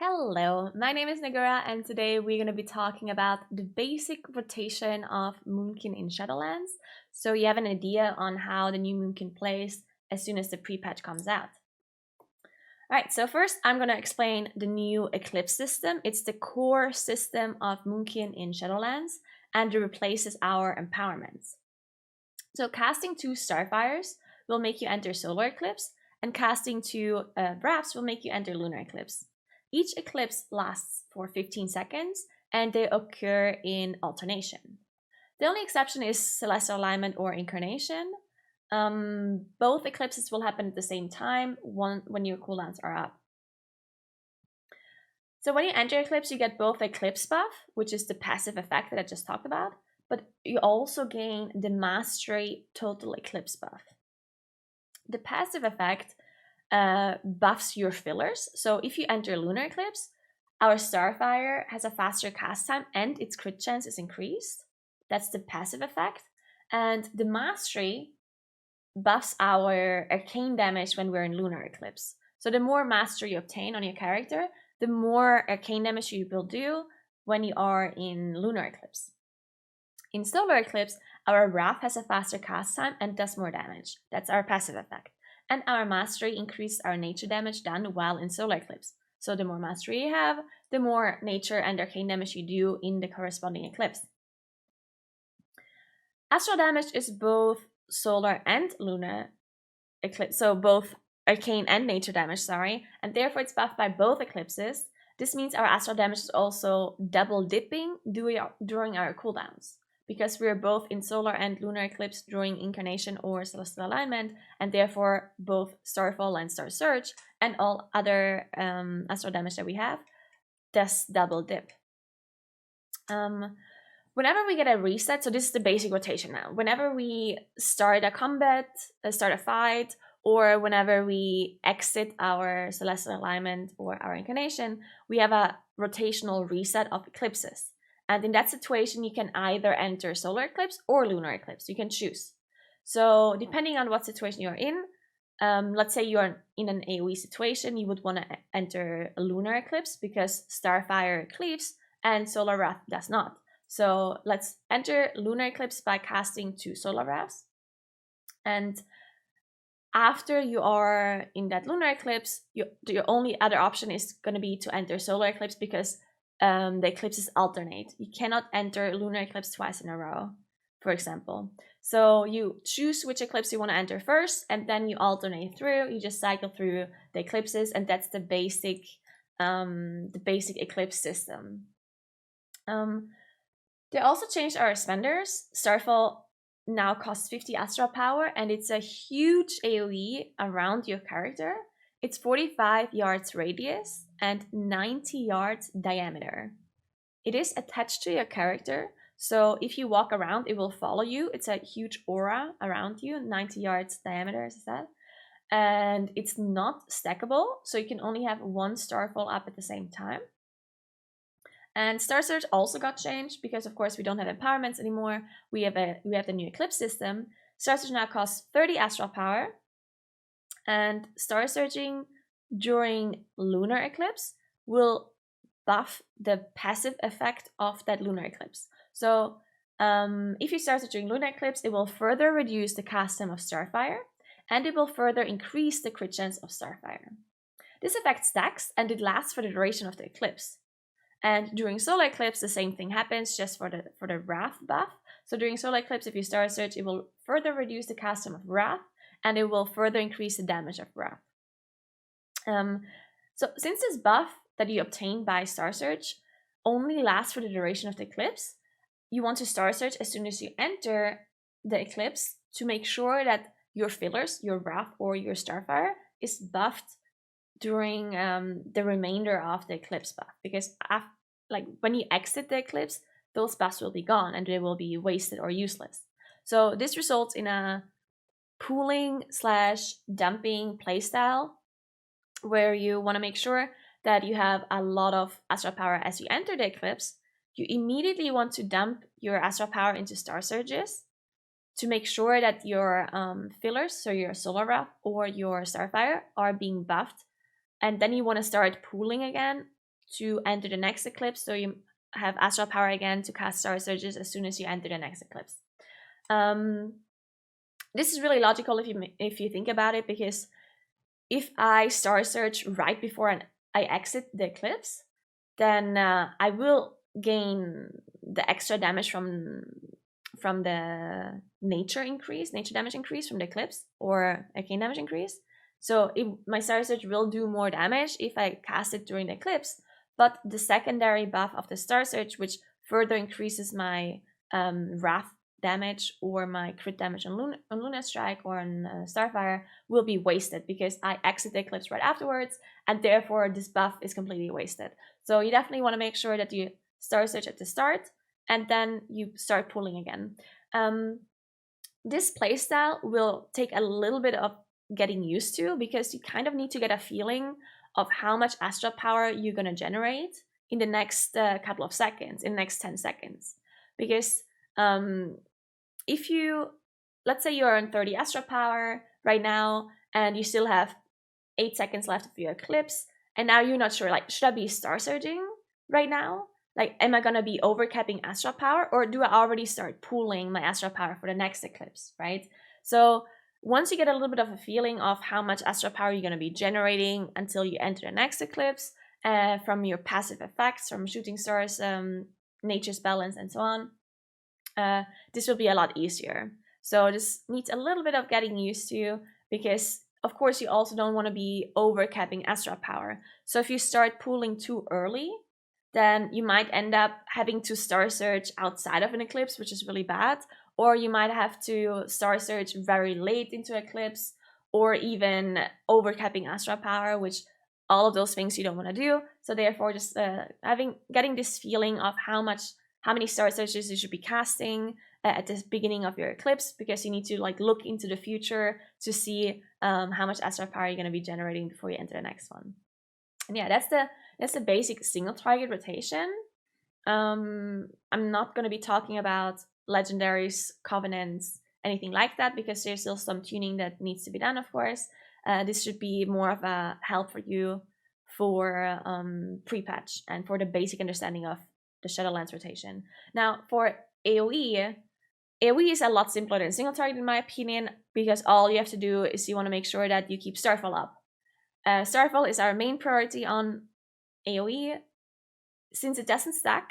Hello, my name is Naguura and today we're going to be talking about the basic rotation of Moonkin in Shadowlands, so you have an idea on how the new Moonkin plays as soon as the pre-patch comes out. Alright, so first I'm going to explain the new Eclipse system. It's the core system of Moonkin in Shadowlands and it replaces our empowerments. So casting 2 Starfires will make you enter Solar Eclipse, and casting 2 Wraths will make you enter Lunar Eclipse. Each eclipse lasts for 15 seconds and they occur in alternation. The only exception is Celestial Alignment or Incarnation. Both eclipses will happen at the same time when your cooldowns are up. So when you enter Eclipse, you get both Eclipse buff, which is the passive effect that I just talked about, but you also gain the Mastery Total Eclipse buff. The passive effect buffs your fillers. So if you enter Lunar Eclipse, our Starfire has a faster cast time and its crit chance is increased. That's the passive effect. And the Mastery buffs our arcane damage when we're in Lunar Eclipse. So the more Mastery you obtain on your character, the more arcane damage you will do when you are in Lunar Eclipse. In Solar Eclipse, our Wrath has a faster cast time and does more damage. That's our passive effect. And our Mastery increases our nature damage done while in Solar Eclipse. So the more Mastery you have, the more nature and arcane damage you do in the corresponding eclipse. Astral damage is both solar and lunar eclipse, so both arcane and nature damage, and therefore it's buffed by both eclipses. This means our astral damage is also double dipping during our cooldowns, because we are both in solar and lunar eclipse during incarnation or celestial alignment, and therefore both starfall and star surge and all other astral damage that we have does double dip. Whenever we get a reset, so this is the basic rotation now, whenever we start a combat, start a fight, or whenever we exit our celestial alignment or our incarnation, we have a rotational reset of eclipses. And in that situation, you can either enter solar eclipse or lunar eclipse. You can choose. So depending on what situation you're in, let's say you're in an AoE situation, you would want to enter a lunar eclipse because Starfire cleaves and Solar Wrath does not. So let's enter lunar eclipse by casting 2 Solar Wraths. And after you are in that lunar eclipse, your only other option is going to be to enter solar eclipse because the eclipses alternate. You cannot enter lunar eclipse twice in a row, for example. So you choose which eclipse you want to enter first, and then you alternate through. You just cycle through the eclipses, and that's the basic eclipse system. They also changed our spenders. Starfall now costs 50 astral power, and it's a huge AoE around your character. It's 45 yards radius and 90 yards diameter. It is attached to your character, so if you walk around, it will follow you. It's a huge aura around you, 90 yards diameter, as I said. And it's not stackable, so you can only have 1 Starfall up at the same time. And Star Surge also got changed because, of course, we don't have empowerments anymore. We have the new Eclipse system. Star Surge now costs 30 astral power. And Star Surging during lunar eclipse will buff the passive effect of that lunar eclipse. So if you Star Surge during lunar eclipse, it will further reduce the cast time of Starfire, and it will further increase the crit chance of Starfire. This effect stacks, and it lasts for the duration of the eclipse. And during solar eclipse, the same thing happens, just for the Wrath buff. So during solar eclipse, if you Star Surge, it will further reduce the cast time of Wrath, and it will further increase the damage of Wrath. So since this buff that you obtain by Star Surge only lasts for the duration of the eclipse, you want to Star Surge as soon as you enter the eclipse to make sure that your fillers, your Wrath or your Starfire, is buffed during the remainder of the eclipse buff, because when you exit the eclipse, those buffs will be gone and they will be wasted or useless. So this results in a pooling/dumping playstyle where you want to make sure that you have a lot of astral power as you enter the eclipse. You immediately want to dump your astral power into Star Surges to make sure that your fillers, so your Solar Wrath or your Starfire, are being buffed. And then you want to start pooling again to enter the next eclipse, so you have astral power again to cast Star Surges as soon as you enter the next eclipse. This is really logical if you think about it, because if I Star Surge right before I exit the eclipse, then I will gain the extra damage from the nature damage increase from the eclipse, or arcane damage increase. So my Star Surge will do more damage if I cast it during the eclipse, but the secondary buff of the Star Surge, which further increases my Wrath damage or my crit damage on Luna Strike or on Starfire, will be wasted because I exit the eclipse right afterwards, and therefore this buff is completely wasted. So you definitely want to make sure that you Star Surge at the start and then you start pulling again. This playstyle will take a little bit of getting used to, because you kind of need to get a feeling of how much astral power you're going to generate in the next couple of seconds, in the next 10 seconds. Because if you, let's say you're on 30 astral power right now and you still have 8 seconds left of your eclipse, and now you're not sure, like, should I be Star Surging right now? Like, am I gonna be overcapping astral power, or do I already start pooling my astral power for the next eclipse, right? So once you get a little bit of a feeling of how much astral power you're gonna be generating until you enter the next eclipse, from your passive effects, from shooting stars, nature's balance, and so on, this will be a lot easier. So this needs a little bit of getting used to, because of course you also don't want to be overcapping astral power. So if you start pooling too early, then you might end up having to Star Surge outside of an eclipse, which is really bad. Or you might have to Star Surge very late into eclipse, or even overcapping astral power, which all of those things you don't want to do. So therefore, just getting this feeling of how many Star Surges you should be casting at the beginning of your eclipse, because you need to like look into the future to see how much astral power you're going to be generating before you enter the next one. And yeah, that's the basic single target rotation. I'm not going to be talking about legendaries, covenants, anything like that, because there's still some tuning that needs to be done, of course. This should be more of a help for you for pre-patch and for the basic understanding of the Shadowlands rotation. Now, for AoE is a lot simpler than single target in my opinion, because all you have to do is you want to make sure that you keep Starfall up. Starfall is our main priority on AoE. Since it doesn't stack,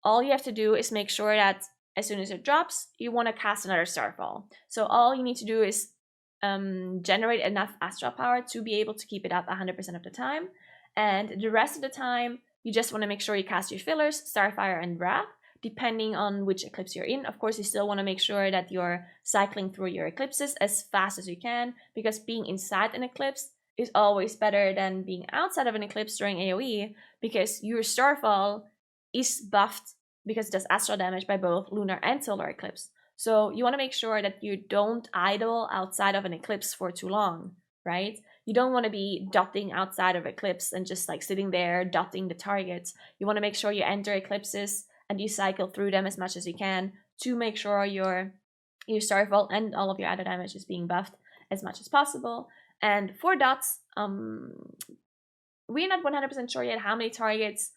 all you have to do is make sure that as soon as it drops, you want to cast another Starfall. So all you need to do is generate enough astral power to be able to keep it up 100% of the time. And the rest of the time, you just want to make sure you cast your fillers, Starfire and Wrath, depending on which eclipse you're in. Of course, you still want to make sure that you're cycling through your eclipses as fast as you can, because being inside an eclipse is always better than being outside of an eclipse during AoE, because your Starfall is buffed because it does astral damage by both lunar and solar eclipse. So you want to make sure that you don't idle outside of an eclipse for too long, right? You don't want to be dotting outside of eclipse and just like sitting there dotting the targets. You want to make sure you enter eclipses and you cycle through them as much as you can to make sure your Starfall and all of your other damage is being buffed as much as possible. And for dots, we're not 100% sure yet how many targets,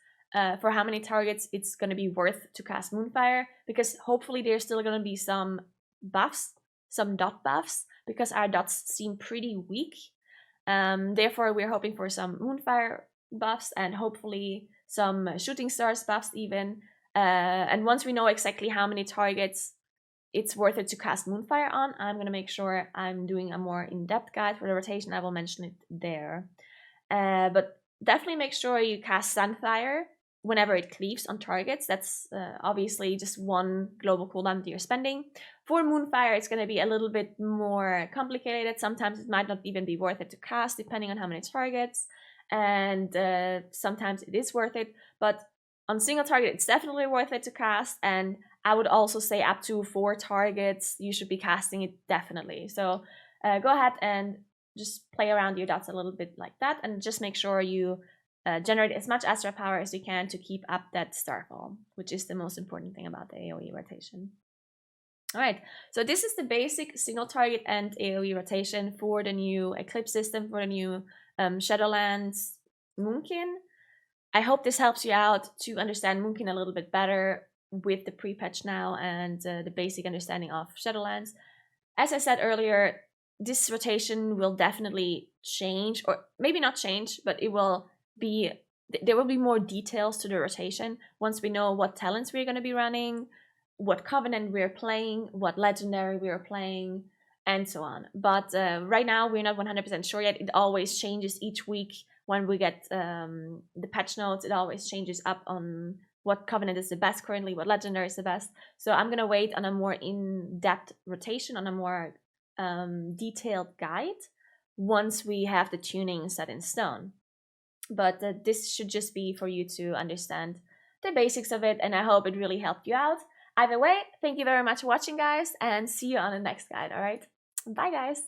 for how many targets it's going to be worth to cast Moonfire, because hopefully there's still going to be some buffs, some dot buffs, because our dots seem pretty weak. Therefore, we're hoping for some Moonfire buffs and hopefully some Shooting Stars buffs even. And once we know exactly how many targets it's worth it to cast Moonfire on, I'm going to make sure I'm doing a more in-depth guide for the rotation. I will mention it there. But definitely make sure you cast Sunfire whenever it cleaves on targets. That's obviously just one global cooldown that you're spending. For Moonfire, it's going to be a little bit more complicated. Sometimes it might not even be worth it to cast, depending on how many targets. And sometimes it is worth it. But on single target, it's definitely worth it to cast. And I would also say up to 4 targets, you should be casting it definitely. So go ahead and just play around your dots a little bit like that, and just make sure you generate as much astral power as you can to keep up that Starfall, which is the most important thing about the AoE rotation. All right, so this is the basic single target and AoE rotation for the new Eclipse system, for the new Shadowlands Moonkin. I hope this helps you out to understand Moonkin a little bit better with the pre-patch now and the basic understanding of Shadowlands. As I said earlier, this rotation will definitely change, or maybe not change, but it will be, there will be more details to the rotation once we know what talents we're going to be running, what covenant we're playing, what legendary we're playing, and so on. But right now we're not 100% sure yet. It always changes each week when we get the patch notes. It always changes up on what covenant is the best currently, what legendary is the best. So I'm gonna wait on a more in-depth rotation, on a more detailed guide once we have the tuning set in stone. But this should just be for you to understand the basics of it, and I hope it really helped you out. Either way, thank you very much for watching, guys, and see you on the next guide. All right, bye, guys.